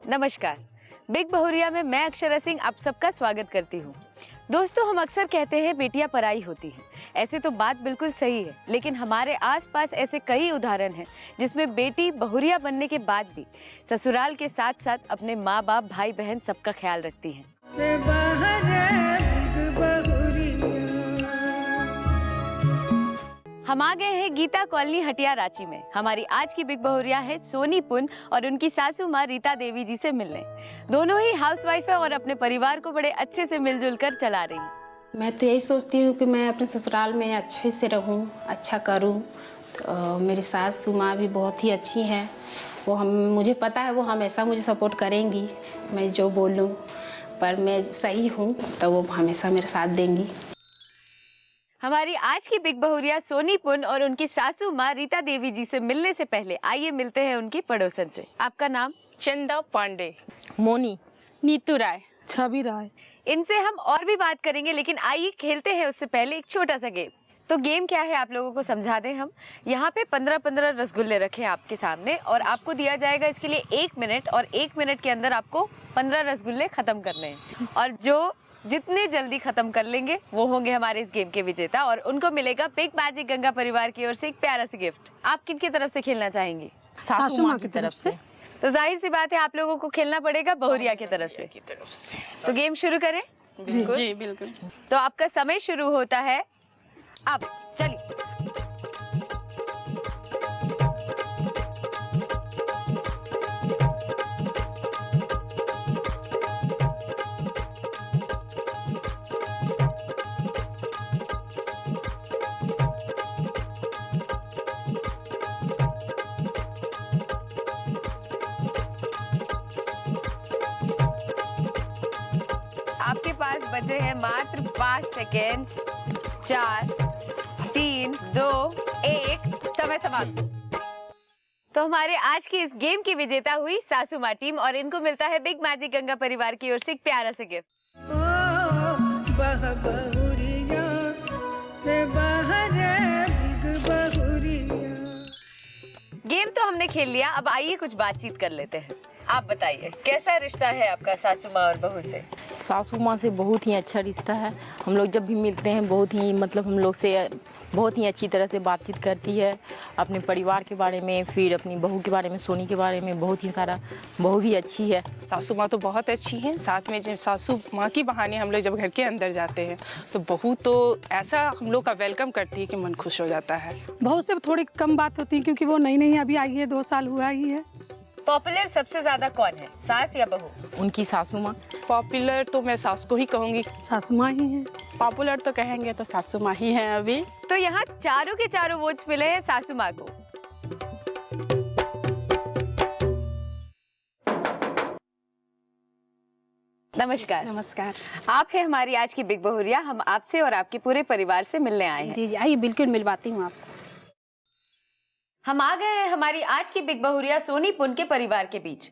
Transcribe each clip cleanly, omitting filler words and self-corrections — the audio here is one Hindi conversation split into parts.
नमस्कार। बिग बहुरिया में मैं अक्षरा सिंह आप सबका स्वागत करती हूँ। दोस्तों, हम अक्सर कहते हैं बेटियां पराई होती हैं। ऐसे तो बात बिल्कुल सही है, लेकिन हमारे आसपास ऐसे कई उदाहरण हैं जिसमें बेटी बहुरिया बनने के बाद भी ससुराल के साथ साथ अपने माँ बाप, भाई बहन सबका ख्याल रखती हैं। हम आ गए हैं गीता कॉलोनी हटिया रांची में। हमारी आज की बिग बहुरिया है सोनी पुन और उनकी सासू माँ रीता देवी जी से मिलने। दोनों ही हाउसवाइफ है और अपने परिवार को बड़े अच्छे से मिलजुल कर चला रही हैं। मैं तो यही सोचती हूँ कि मैं अपने ससुराल में अच्छे से रहूँ, अच्छा करूँ। तो मेरी सासू माँ भी बहुत ही अच्छी हैं। मुझे पता है वो हमेशा मुझे सपोर्ट करेंगी, मैं जो बोलूँ। पर मैं सही हूँ तो वो हमेशा मेरे साथ देंगी। हमारी आज की बिग बहुरिया सोनी पुन और उनकी सासू माँ रीता देवी जी से मिलने से पहले आइए मिलते हैं उनकी पड़ोसन से। आपका नाम? चंदा पांडे, मोनी, नीतू राय, छवि राय। इनसे हम और भी बात करेंगे, लेकिन आइए खेलते हैं उससे पहले एक छोटा सा गेम। तो गेम क्या है आप लोगों को समझा दें हम। यहाँ पे 15-15 रसगुल्ले रखे हैं आपके सामने और आपको दिया जाएगा इसके लिए 1 मिनट, और 1 मिनट के अंदर आपको 15 रसगुल्ले खत्म करने हैं। और जो जितने जल्दी खत्म कर लेंगे वो होंगे हमारे इस गेम के विजेता, और उनको मिलेगा बिग मैजिक गंगा परिवार की ओर से एक प्यारा सा गिफ्ट। आप किनकी तरफ से खेलना चाहेंगे? सासू माँ की तरफ से। तो जाहिर सी बात है आप लोगों को खेलना पड़ेगा बहुरिया की तरफ से। तो गेम शुरू करें? जी बिल्कुल। तो आपका समय शुरू होता है अब। चलिए। आपके पास बचे हैं मात्र 5 सेकेंड। 4, 3, 2, 1। समय समाप्त। तो हमारे आज की इस गेम की विजेता हुई सासू माँ टीम, और इनको मिलता है बिग मैजिक गंगा परिवार की ओर से एक प्यारा सा गिफ्ट। गेम तो हमने खेल लिया, अब आइए कुछ बातचीत कर लेते हैं। आप बताइए कैसा रिश्ता है आपका सासू माँ और बहू से? सासू माँ से बहुत ही अच्छा रिश्ता है। हम लोग जब भी मिलते हैं बहुत ही हम लोग से बहुत ही अच्छी तरह से बातचीत करती है, अपने परिवार के बारे में, फिर अपनी बहू के बारे में, सोनी के बारे में बहुत ही सारा। बहू भी अच्छी है। सासू माँ तो बहुत अच्छी हैं। साथ में जब सासू माँ की बहाने हम लोग जब घर के अंदर जाते हैं तो बहू तो ऐसा हम लोग का वेलकम करती है कि मन खुश हो जाता है। बहू से थोड़ी कम बात होती है क्योंकि वो नई अभी आई है, 2 साल हुआ ही है। पॉपुलर सबसे ज्यादा कौन है, सास या बहू? उनकी सासू माँ। पॉपुलर तो मैं सास को ही कहूँगी। सासू माँ ही है। पॉपुलर तो कहेंगे तो सासू माँ ही है अभी। तो यहाँ चारों के चारों वोट्स मिले हैं सासू माँ को। नमस्कार। नमस्कार आप हैं हमारी आज की बिग बहुरिया। हम आपसे और आपके पूरे परिवार से मिलने आए हैं। जी, आइए बिल्कुल मिलवाती हूँ आपको। हम आ गए हैं हमारी आज की बिग बहुरिया सोनी पुन के परिवार के बीच।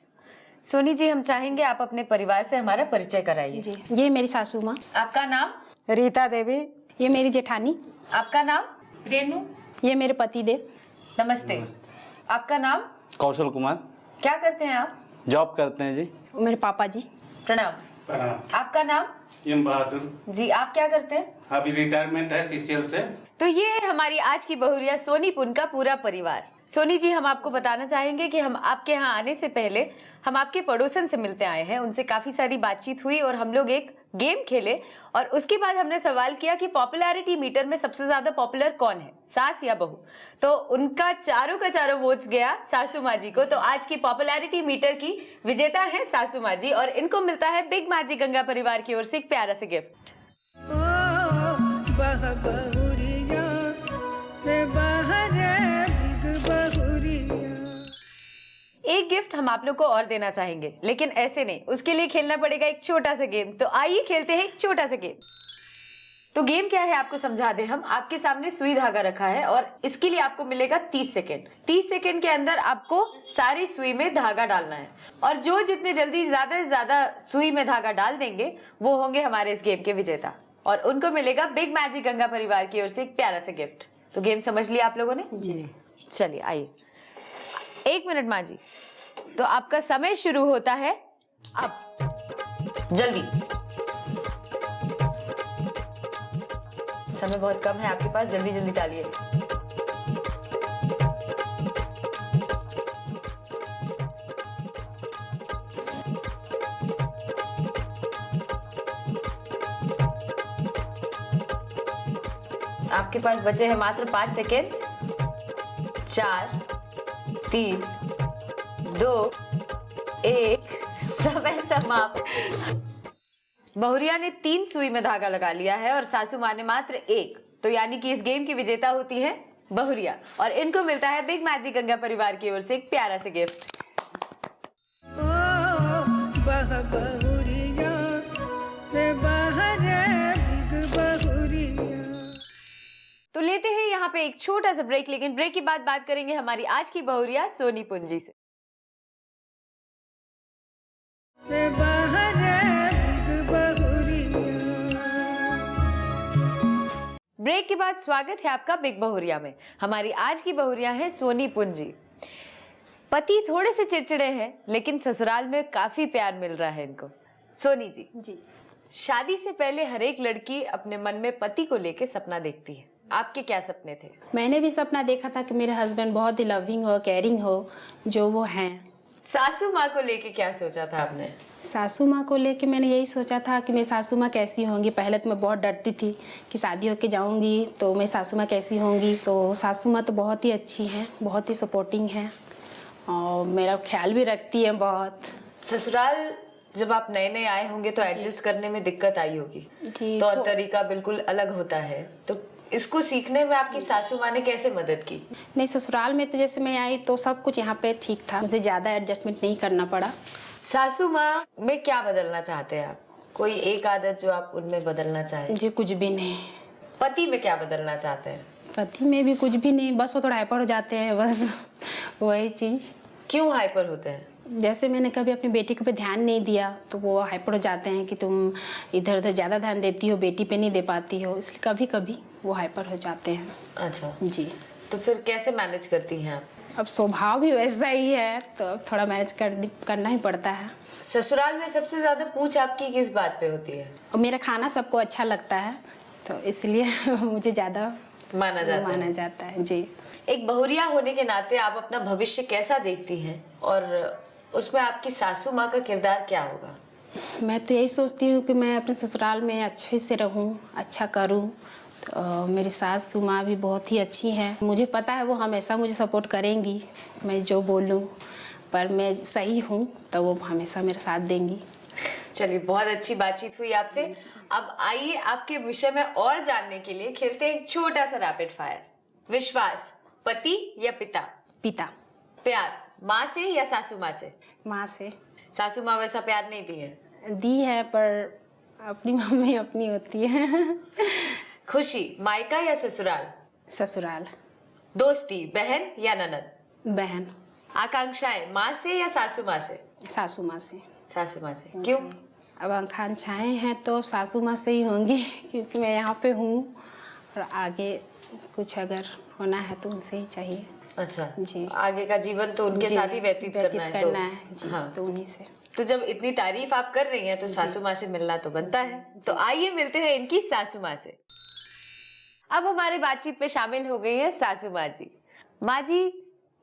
सोनी जी, हम चाहेंगे आप अपने परिवार से हमारा परिचय कराइए। जी, ये मेरी सासू माँ। आपका नाम? रीता देवी। ये मेरी जेठानी। आपका नाम? रेनू। ये मेरे पति देव। नमस्ते। आपका नाम? कौशल कुमार। क्या करते हैं आप? जॉब करते हैं जी। मेरे पापा जी। प्रणाम। आपका नाम? एम बहादुर जी, आप क्या करते हैं? अभी रिटायरमेंट है सीसीएल से। तो ये है हमारी आज की बहुरिया सोनी पुन का पूरा परिवार। सोनी जी, हम आपको बताना चाहेंगे कि हम आपके यहाँ आने से पहले हम आपके पड़ोसन से मिलते आए हैं। उनसे काफी सारी बातचीत हुई और हम लोग एक गेम खेले, और उसके बाद हमने सवाल किया कि पॉपुलैरिटी मीटर में सबसे ज्यादा पॉपुलर कौन है, सास या बहू? तो उनका चारों का चारों वोट्स गया सासू माँ जी को। तो आज की पॉपुलैरिटी मीटर की विजेता है सासू माँ जी, और इनको मिलता है बिग मैजिक गंगा परिवार की ओर से एक प्यारा सा गिफ्ट। एक गिफ्ट हम आप लोग को और देना चाहेंगे, लेकिन ऐसे नहीं, उसके लिए खेलना पड़ेगा एक छोटा सा गेम। तो आइए खेलते हैं एक छोटा सा गेम। तो गेम क्या है आपको समझा दें हम। आपके सामने सुई धागा रखा है और इसके लिए आपको मिलेगा 30 सेकेंड। 30 सेकेंड के अंदर आपको सारी सुई में धागा डालना है, और जो जितने जल्दी ज्यादा से ज्यादा सुई में धागा डाल देंगे वो होंगे हमारे इस गेम के विजेता, और उनको मिलेगा बिग मैजिक गंगा परिवार की ओर से एक प्यारा सा गिफ्ट। तो गेम समझ लिया आप लोगों ने? जी। चलिए आइए। 1 मिनट माँ जी। तो आपका समय शुरू होता है अब जल्दी, समय बहुत कम है आपके पास, जल्दी जल्दी डालिए। आपके पास बचे हैं मात्र 5 सेकेंड्स। 4, 3, 2, 1, समय समाप्त। बहुरिया ने 3 सुई में धागा लगा लिया है और सासू माँ ने मात्र 1, तो यानी कि इस गेम की विजेता होती है बहुरिया और इनको मिलता है बिग मैजिक गंगा परिवार की ओर से एक प्यारा सा गिफ्ट। तो लेते हैं यहाँ पे एक छोटा सा ब्रेक, लेकिन ब्रेक के बाद बात करेंगे हमारी आज की बहुरिया सोनी पुंजी से। ब्रेक के बाद स्वागत है आपका बिग बहुरिया में। हमारी आज की बहुरिया है सोनी पुंजी। पति थोड़े से चिड़चिड़े हैं, लेकिन ससुराल में काफी प्यार मिल रहा है इनको। सोनी जी, शादी से पहले हर एक लड़की अपने मन में पति को लेके सपना देखती है, आपके क्या सपने थे? मैंने भी सपना देखा था कि मेरे हस्बैंड बहुत ही लविंग हो, केयरिंग हो, जो वो हैं। सासू माँ को लेके क्या सोचा था आपने? सासू माँ को लेके मैंने यही सोचा था कि मेरी सासू माँ कैसी होंगी। पहले तो मैं बहुत डरती थी कि शादी होके जाऊंगी तो मेरी सासू माँ कैसी होंगी। तो सासू माँ तो बहुत ही अच्छी हैं, बहुत ही सपोर्टिंग हैं और मेरा ख्याल भी रखती है बहुत। ससुराल जब आप नए नए आए होंगे तो एडजस्ट करने में दिक्कत आई होगी, जी, तौर तरीका बिल्कुल अलग होता है, तो इसको सीखने में आपकी सासू माँ ने कैसे मदद की? नहीं, ससुराल में तो जैसे मैं आई तो सब कुछ यहाँ पे ठीक था, मुझे ज़्यादा एडजस्टमेंट नहीं करना पड़ा। सासू माँ में क्या बदलना चाहते हैं आप? कोई एक आदत जो आप उनमें बदलना चाहें? जी कुछ भी नहीं। पति में क्या बदलना चाहते हैं? पति में भी कुछ भी नहीं, बस वो थोड़ा हाइपर हो जाते हैं, बस वही चीज़। क्यों हाइपर होते हैं? जैसे मैंने कभी अपनी बेटी को पे ध्यान नहीं दिया तो वो हाइपर हो जाते हैं कि तुम इधर उधर ज़्यादा ध्यान देती हो, बेटी पे नहीं दे पाती हो, इसलिए कभी कभी वो हाइपर हो जाते हैं। अच्छा जी। तो फिर कैसे मैनेज करती हैं आप? अब स्वभाव भी वैसा ही है तो अब थोड़ा मैनेज करना ही पड़ता है। ससुराल में सबसे ज्यादा पूछ आपकी किस बात पे होती है? और मेरा खाना सबको अच्छा लगता है तो इसलिए मुझे ज़्यादा माना जाता है। जी। एक बहुरिया होने के नाते आप अपना भविष्य कैसा देखती हैं और उसमें आपकी सासू माँ का किरदार क्या होगा? मैं तो यही सोचती हूँ कि मैं अपने ससुराल में अच्छे से रहूँ, अच्छा करूँ। तो मेरी सासू माँ भी बहुत ही अच्छी हैं, मुझे पता है वो हमेशा मुझे सपोर्ट करेंगी, मैं जो बोलूँ पर मैं सही हूँ तो वो हमेशा मेरा साथ देंगी। चलिए, बहुत अच्छी बातचीत हुई आपसे। अब आइए आपके विषय में और जानने के लिए खेलते हैं एक छोटा सा रैपिड फायर। विश्वास, पति या पिता? पिता। प्यार, माँ से या सासू माँ से? माँ से। सासू माँ वैसा प्यार नहीं दी है? दी है पर अपनी मम्मी अपनी होती है। खुशी, मायका या ससुराल? ससुराल। दोस्ती, बहन या ननद? बहन। आकांक्षाएं, माँ से या सासू माँ से? सासू माँ से। सासू माँ से। क्यों? अब आकांक्षाएं हैं तो सासू माँ से ही होंगी क्योंकि मैं यहाँ पे हूँ और आगे कुछ अगर होना है तो उनसे ही चाहिए। अच्छा जी। आगे का जीवन तो उनके साथ ही व्यतीत करना है जी, हाँ। तो उन्हीं से। तो जब इतनी तारीफ आप कर रही हैं तो सासू माँ से मिलना तो बनता है। तो आइए मिलते हैं इनकी सासू माँ से। अब हमारे बातचीत में शामिल हो गई है सासू माँ जी। माँ जी,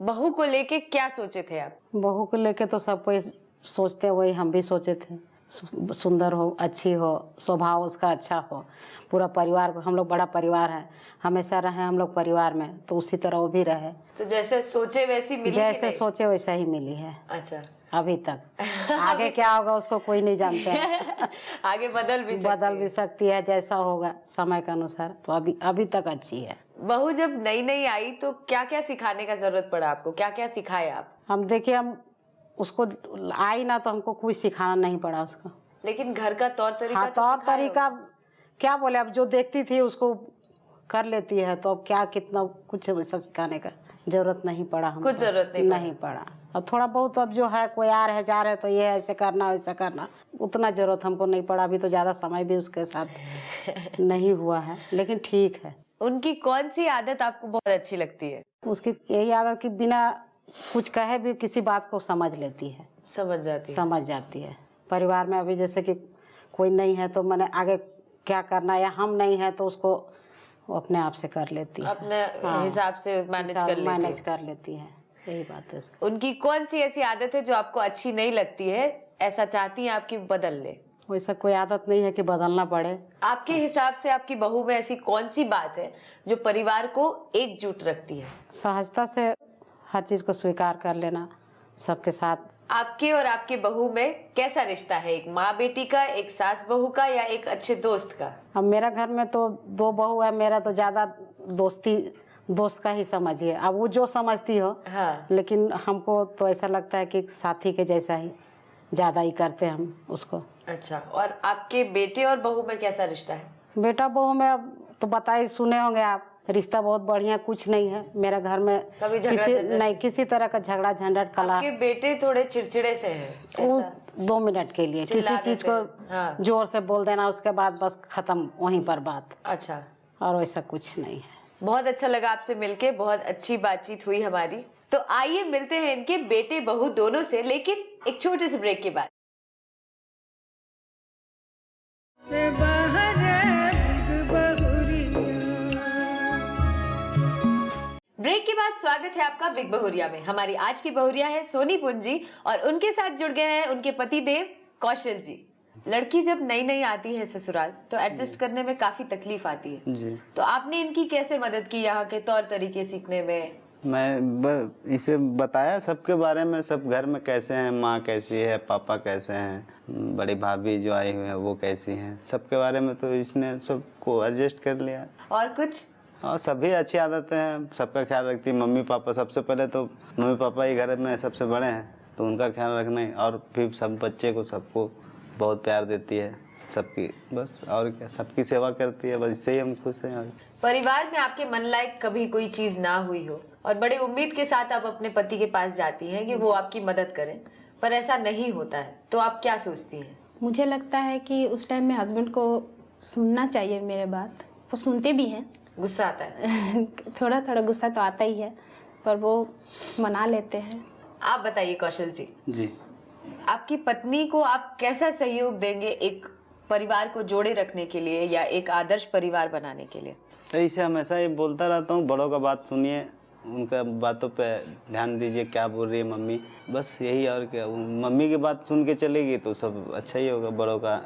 बहू को लेके क्या सोचे थे आप? बहू को लेके तो सब कोई सोचते वही हम भी सोचे थे, सुंदर हो, अच्छी हो, स्वभाव उसका अच्छा हो, पूरा परिवार, हम लोग बड़ा परिवार है, हमेशा रहे हम लोग परिवार में, तो उसी तरह वो भी रहे। तो जैसे सोचे वैसी मिली? जैसे सोचे वैसा ही मिली है। अच्छा। अभी तक आगे क्या होगा उसको कोई नहीं जानते हैं। आगे बदल भी सकती है जैसा होगा समय के अनुसार। तो अभी तक अच्छी है। बहू जब नई नई आई तो क्या क्या सिखाने का जरूरत पड़ा आपको? क्या क्या सिखाए आप? हम देखिए, हम उसको आई ना तो हमको कुछ सिखाना नहीं पड़ा उसको, लेकिन घर का तौर तरीका हाँ, तौर तरीका क्या बोले, अब जो देखती थी उसको कर लेती है, तो अब क्या कितना कुछ वैसा सिखाने का जरूरत नहीं पड़ा हमको। कुछ जरूरत नहीं पड़ा। अब थोड़ा बहुत अब जो है कोई आ रहे जा रहे तो ये ऐसे करना वैसा करना, उतना जरूरत हमको नहीं पड़ा। अभी तो ज्यादा समय भी उसके साथ नहीं हुआ है, लेकिन ठीक है। उनकी कौन सी आदत आपको बहुत अच्छी लगती है? उसकी यही आदत कि बिना कुछ कहे भी किसी बात को समझ लेती है, समझ जाती है। समझ जाती है। परिवार में अभी जैसे कि कोई नहीं है तो मैंने आगे क्या करना, या हम नहीं है तो उसको वो अपने आप से कर लेती है, अपने हिसाब से मैनेज कर लेती मैनेज है। कर लेती है, यही बात है। उनकी कौन सी ऐसी आदत है जो आपको अच्छी नहीं लगती है, ऐसा चाहती हैं आपकी बदल ले? वैसा कोई आदत नहीं है कि बदलना पड़े। आपके हिसाब से आपकी बहू में ऐसी कौन सी बात है जो परिवार को एकजुट रखती है? सहजता से हर चीज़ को स्वीकार कर लेना सबके साथ। आपके और आपके बहू में कैसा रिश्ता है? एक माँ बेटी का, एक सास बहू का, या एक अच्छे दोस्त का? अब मेरा घर में तो 2 बहू है, मेरा तो ज़्यादा दोस्त का ही समझिए, अब वो जो समझती हो। हाँ। लेकिन हमको तो ऐसा लगता है कि साथी के जैसा ही ज़्यादा ही करते हैं हम उसको। अच्छा, और आपके बेटे और बहू में कैसा रिश्ता है? बेटा बहू में अब तो बताए सुने होंगे आप, रिश्ता बहुत बढ़िया, कुछ नहीं है मेरा घर में। कभी झगड़ा झंझट? नहीं, किसी तरह का झगड़ा झंझट कला। आपके बेटे थोड़े चिड़चिड़े से हैं, वो ऐसा? 2 मिनट के लिए किसी चिल्ला चीज देते को हैं। हाँ। जोर से बोल देना, उसके बाद बस खत्म, वहीं पर बात, अच्छा, और वैसा कुछ नहीं है। बहुत अच्छा लगा आपसे मिलके, बहुत अच्छी बातचीत हुई हमारी। तो आइए मिलते हैं इनके बेटे बहू दोनों से, लेकिन एक छोटे से ब्रेक के बाद। ब्रेक के बाद स्वागत है आपका बिग बहुरिया में। हमारी आज की बहुरिया है सोनी पुंजी और उनके साथ जुड़ गए हैं उनके पति देव कौशल जी। लड़की जब नई नई आती है ससुराल तो एडजस्ट करने में काफी तकलीफ आती है जी। तो आपने इनकी कैसे मदद की यहाँ के तौर तरीके सीखने में? मैं इसे बताया सबके बारे में, सब घर में कैसे हैं, माँ कैसी है, पापा कैसे हैं, बड़ी भाभी जो आई हुई है वो कैसी हैं, सबके बारे में। तो इसने सबको एडजस्ट कर लिया। और कुछ? और सभी अच्छी आदतें हैं, सबका ख्याल रखती है। मम्मी पापा, सबसे पहले तो मम्मी पापा ही घर में सबसे बड़े हैं तो उनका ख्याल रखना है, और फिर सब बच्चे को सबको बहुत प्यार देती है सबकी, बस और क्या, सबकी सेवा करती है, बस इससे ही हम खुश हैं। और परिवार में आपके मन लायक कभी कोई चीज ना हुई हो और बड़ी उम्मीद के साथ आप अपने पति के पास जाती हैं कि वो आपकी मदद करें, पर ऐसा नहीं होता है, तो आप क्या सोचती हैं? मुझे लगता है कि उस टाइम में हस्बैंड को सुनना चाहिए मेरे बात। वो सुनते भी हैं। गुस्सा आता है? थोड़ा थोड़ा गुस्सा तो आता ही है, पर वो मना लेते हैं। आप बताइए कौशल जी, जी, आपकी पत्नी को आप कैसा सहयोग देंगे एक परिवार को जोड़े रखने के लिए या एक आदर्श परिवार बनाने के लिए? ऐसे हमेशा ये बोलता रहता हूँ, बड़ों का बात सुनिए, उनका बातों पे ध्यान दीजिए, क्या बोल रही है मम्मी, बस यही। और क्या, मम्मी की बात सुन के चलेगी तो सब अच्छा ही होगा, बड़ों का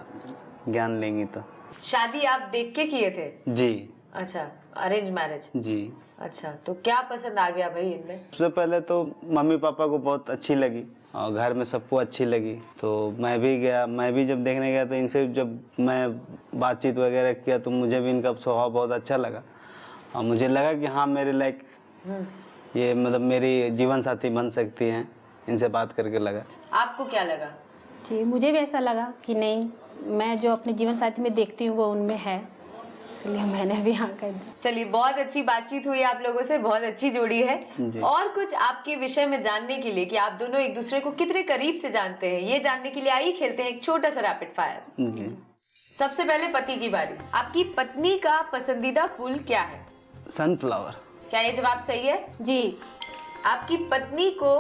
ज्ञान लेंगी तो। शादी आप देख के किए थे? जी। अच्छा, अरेंज मैरिज? जी। अच्छा, तो क्या पसंद आ गया भाई इनमें? सबसे पहले तो मम्मी पापा को बहुत अच्छी लगी और घर में सबको अच्छी लगी, तो मैं भी गया। मैं भी जब देखने गया तो इनसे जब मैं बातचीत वगैरह किया तो मुझे भी इनका स्वभाव बहुत अच्छा लगा और मुझे लगा कि हाँ मेरे लायक ये मतलब मेरी जीवन साथी बन सकती हैं, इनसे बात करके लगा। आपको क्या लगा? जी, मुझे भी ऐसा लगा कि नहीं, मैं जो अपने जीवन साथी में देखती हूँ वो उनमें है, इसलिए मैंने भी हाँ कर दिया। चलिए, बहुत अच्छी बातचीत हुई आप लोगों से, बहुत अच्छी जोड़ी है। और कुछ आपके विषय में जानने के लिए कि आप दोनों एक दूसरे को कितने करीब से जानते हैं, ये जानने के लिए आइए खेलते हैं एक छोटा सा रैपिड फायर। सबसे पहले पति की बारी। आपकी पत्नी का पसंदीदा फूल क्या है? सनफ्लावर। क्या ये जवाब सही है? जी। आपकी पत्नी को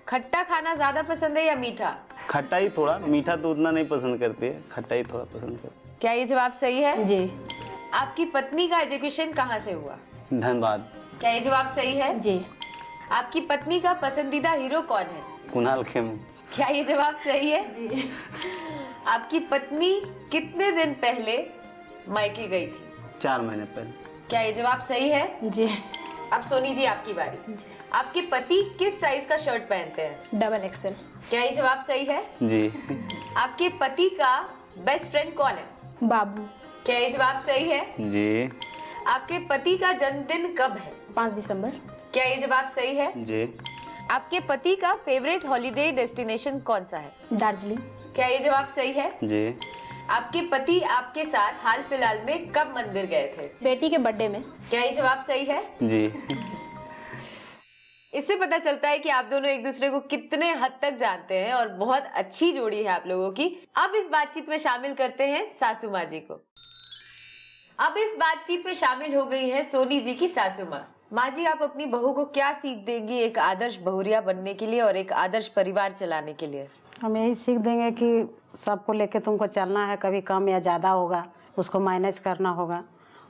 खट्टा खाना ज्यादा पसंद है या मीठा? खट्टा ही थोड़ा, मीठा तो उतना नहीं पसंद करती है, खट्टा ही थोड़ा पसंद करती है। क्या ये जवाब सही है? जी। आपकी पत्नी का एजुकेशन कहाँ से हुआ? धन्यवाद। क्या ये जवाब सही है? जी। आपकी पत्नी का पसंदीदा हीरो कौन है? कुणाल खेमू। क्या ये जवाब सही है? जी। आपकी पत्नी कितने दिन पहले मायके गई थी? 4 महीने पहले। क्या ये जवाब सही है? जी। अब सोनी जी आपकी बारी। आपके पति किस साइज का शर्ट पहनते हैं? Double XL। क्या ये जवाब सही है? जी। आपके पति का बेस्ट फ्रेंड कौन है? बाबू। क्या ये जवाब सही है? जी। आपके पति का जन्मदिन कब है? 5 दिसंबर। क्या ये जवाब सही है? जी। आपके पति का फेवरेट हॉलिडे डेस्टिनेशन कौन सा है? दार्जिलिंग। क्या ये जवाब सही है? जी। आपके पति आपके साथ हाल फिलहाल में कब मंदिर गए थे? बेटी के बर्थडे में। क्या ये जवाब सही है? जी। इससे पता चलता है कि आप दोनों एक दूसरे को कितने हद तक जानते हैं और बहुत अच्छी जोड़ी है आप लोगों की। अब इस बातचीत में शामिल करते हैं सासू माँ जी को। अब इस बातचीत में शामिल हो गई है सोनी जी की सासू माँ। माँ जी, आप अपनी बहू को क्या सीख देंगी एक आदर्श बहुरिया बनने के लिए और एक आदर्श परिवार चलाने के लिए? हम यही सीख देंगे कि सबको लेके तुमको चलना है, कभी कम या ज़्यादा होगा उसको मैनेज करना होगा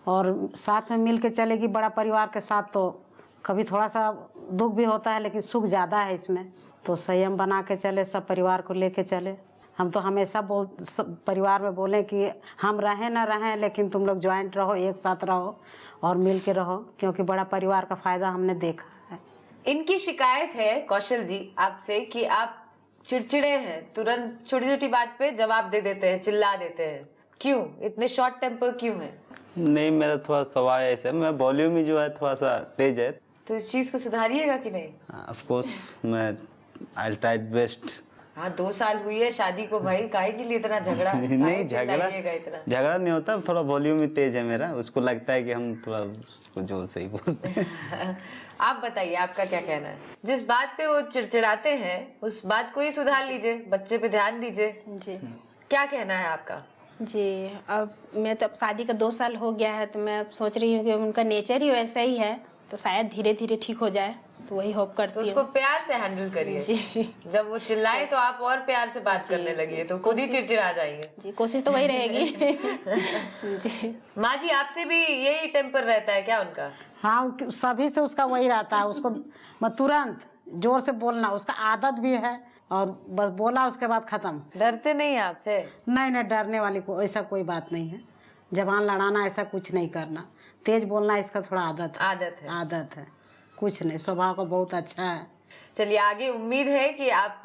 और साथ में मिल के चलेगी। बड़ा परिवार के साथ तो कभी थोड़ा सा दुख भी होता है लेकिन सुख ज़्यादा है इसमें, तो संयम बना के चले, सब परिवार को लेके चले। हम तो हमेशा परिवार में बोलें कि हम रहें ना रहें लेकिन तुम लोग ज्वाइंट रहो, एक साथ रहो और मिल के रहो, क्योंकि बड़ा परिवार का फ़ायदा हमने देखा है। इनकी शिकायत है कौशल जी आपसे कि आप चिड़चिड़े हैं, तुरंत छोटी छोटी बात पे जवाब दे देते हैं, चिल्ला देते हैं। क्यों इतने शॉर्ट टेम्पर क्यों है? नहीं, मेरा थोड़ा स्वभाव ऐसा है, मैं वॉल्यूम ही जो है थोड़ा सा तेज है। तो इस चीज को सुधारिएगा कि नहीं? ऑफ कोर्स मैं आई ट्राई बेस्ट। हाँ, 2 साल हुई है शादी को भाई, काहे के लिए इतना झगड़ा? नहीं, झगड़ा नहीं होता, थोड़ा वॉल्यूम ही तेज है मेरा, उसको लगता है कि हम थोड़ा उसको जोर से ही बोलते हैं। आप बताइए, आपका क्या कहना है? जिस बात पे वो चिड़चिड़ाते हैं उस बात को ही सुधार लीजिए, बच्चे पे ध्यान दीजिए। जी क्या कहना है आपका? जी, अब मैं तो अब शादी का 2 साल हो गया है, तो मैं अब सोच रही हूँ कि उनका नेचर ही वैसा ही है, तो शायद धीरे धीरे ठीक हो जाए, तो वही होप करती तो हूँ। उसको प्यार से हैंडल करिए। जी, जब वो चिल्लाए तो आप और प्यार से बात करने लगिए, तो खुद ही चिड़चिड़ा जाएंगे। जी, कोशिश तो वही रहेगी। जी माँ जी, आपसे भी यही टेम्पर रहता है क्या उनका? हाँ, सभी से उसका वही रहता है, उसको तुरंत जोर से बोलना उसका आदत भी है और बस बोला उसके बाद खत्म। डरते नहीं हैं आपसे? नहीं, डरने वाली को ऐसा कोई बात नहीं है, जबान लड़ाना ऐसा कुछ नहीं करना, तेज बोलना इसका थोड़ा आदत है, कुछ नहीं, स्वभाव का बहुत अच्छा है। चलिए, आगे उम्मीद है कि आप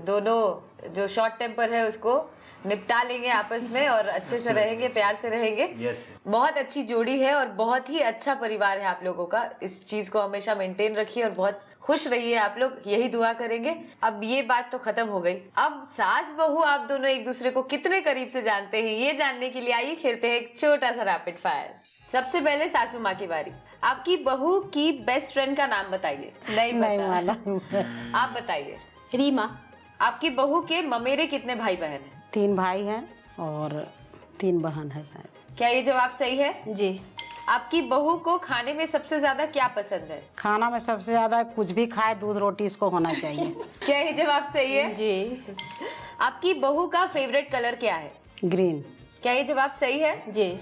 दोनों जो शॉर्ट टेम्पर है उसको निपटा लेंगे आपस में और अच्छे से रहेंगे, प्यार से रहेंगे। यस। बहुत अच्छी जोड़ी है और बहुत ही अच्छा परिवार है आप लोगों का। इस चीज को हमेशा मेंटेन रखिए और बहुत खुश रहिए आप लोग, यही दुआ करेंगे। अब ये बात तो खत्म हो गई, अब सास बहू आप दोनों एक दूसरे को कितने करीब से जानते हैं ये जानने के लिए आइए खेलते हैं एक छोटा सा रैपिड फायर। सबसे पहले सासू माँ की बारी। आपकी बहू की बेस्ट फ्रेंड का नाम बताइए। नहीं वाला आप बताइए। रीमा। आपकी बहू के ममेरे कितने भाई बहन हैं? 3 भाई हैं और 3 बहन है शायद। क्या ये जवाब सही है? जी। आपकी बहू को खाने में सबसे ज्यादा क्या पसंद है? खाना में सबसे ज्यादा कुछ भी खाए, दूध रोटी इसको होना चाहिए। क्या ये जवाब सही है? जी। आपकी बहू का फेवरेट कलर क्या है? ग्रीन। क्या ये जवाब सही है? जी।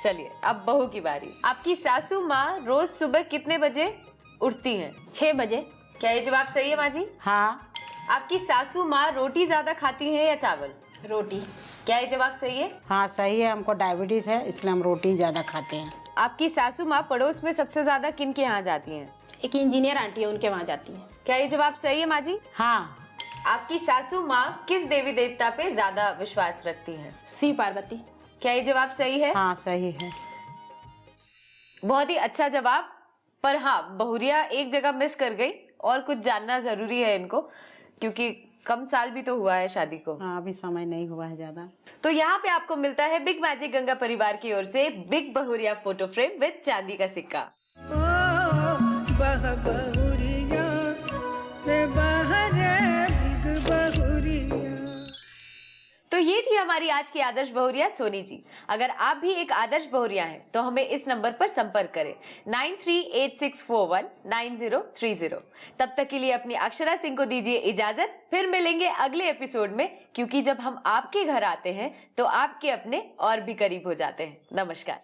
चलिए, अब बहू की बारी। आपकी सासू माँ रोज सुबह कितने बजे उठती हैं? 6 बजे। क्या ये जवाब सही है माँ जी? हाँ। आपकी सासू माँ रोटी ज्यादा खाती है या चावल? रोटी। क्या ये जवाब सही है? हाँ सही है, हमको डायबिटीज है इसलिए हम रोटी ज्यादा खाते हैं। आपकी सासू माँ पड़ोस में सबसे ज्यादा किन के यहाँ जाती हैं? एक इंजीनियर आंटी है, उनके वहाँ जाती है। क्या ये जवाब सही है माँ जी? हाँ। आपकी सासू माँ किस देवी देवता पे ज्यादा विश्वास रखती हैं? शिव पार्वती। क्या ये जवाब सही है? हाँ सही है। बहुत ही अच्छा जवाब, पर हाँ, बहुरिया एक जगह मिस कर गई और कुछ जानना जरूरी है इनको, क्योंकि कम साल भी तो हुआ है शादी को। हाँ, अभी समय नहीं हुआ है ज्यादा। तो यहाँ पे आपको मिलता है बिग मैजिक गंगा परिवार की ओर से बिग बहुरिया फोटो फ्रेम विद चांदी का सिक्का। तो ये थी हमारी आज की आदर्श बहुरिया सोनी जी। अगर आप भी एक आदर्श बहुरिया हैं तो हमें इस नंबर पर संपर्क करें 9386419030। तब तक के लिए अपनी अक्षरा सिंह को दीजिए इजाजत, फिर मिलेंगे अगले एपिसोड में, क्योंकि जब हम आपके घर आते हैं तो आपके अपने और भी करीब हो जाते हैं। नमस्कार।